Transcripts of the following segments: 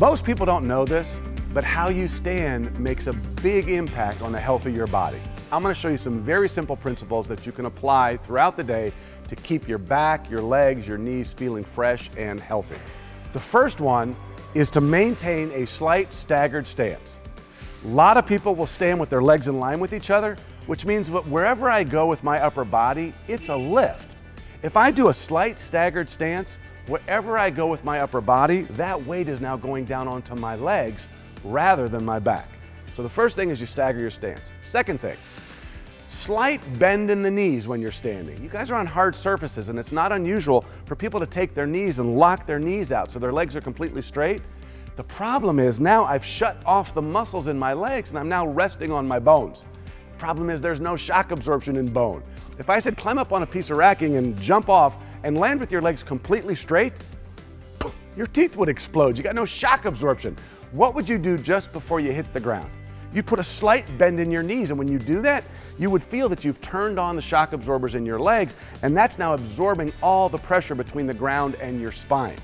Most people don't know this, but how you stand makes a big impact on the health of your body. I'm going to show you some very simple principles that you can apply throughout the day to keep your back, your legs, your knees feeling fresh and healthy. The first one is to maintain a slight staggered stance. A lot of people will stand with their legs in line with each other, which means that wherever I go with my upper body, it's a lift. If I do a slight staggered stance, wherever I go with my upper body, that weight is now going down onto my legs rather than my back. So the first thing is you stagger your stance. Second thing, slight bend in the knees when you're standing. You guys are on hard surfaces, and it's not unusual for people to take their knees and lock their knees out so their legs are completely straight. The problem is now I've shut off the muscles in my legs and I'm now resting on my bones. The problem is there's no shock absorption in bone. If I said climb up on a piece of racking and jump off and land with your legs completely straight, your teeth would explode. You got no shock absorption. What would you do just before you hit the ground? You put a slight bend in your knees, and when you do that, you would feel that you've turned on the shock absorbers in your legs, and that's now absorbing all the pressure between the ground and your spine.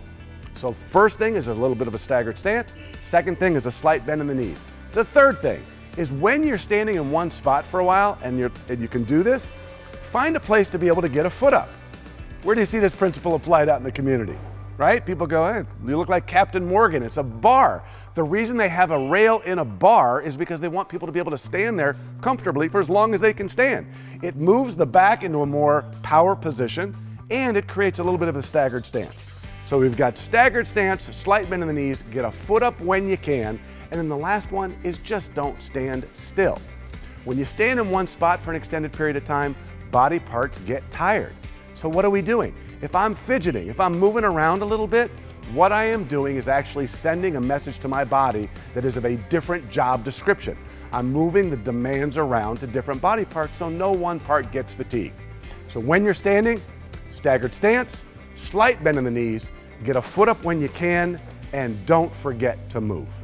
So first thing is a little bit of a staggered stance. Second thing is a slight bend in the knees. The third thing is when you're standing in one spot for a while, and you can do this, find a place to be able to get a foot up. Where do you see this principle applied out in the community? Right? People go, hey, you look like Captain Morgan. It's a bar. The reason they have a rail in a bar is because they want people to be able to stand there comfortably for as long as they can stand. It moves the back into a more power position, and it creates a little bit of a staggered stance. So we've got staggered stance, slight bend in the knees, get a foot up when you can, and then the last one is just don't stand still. When you stand in one spot for an extended period of time, body parts get tired. So what are we doing? If I'm fidgeting, if I'm moving around a little bit, what I am doing is actually sending a message to my body that is of a different job description. I'm moving the demands around to different body parts so no one part gets fatigued. So when you're standing, staggered stance, slight bend in the knees, get a foot up when you can, and don't forget to move.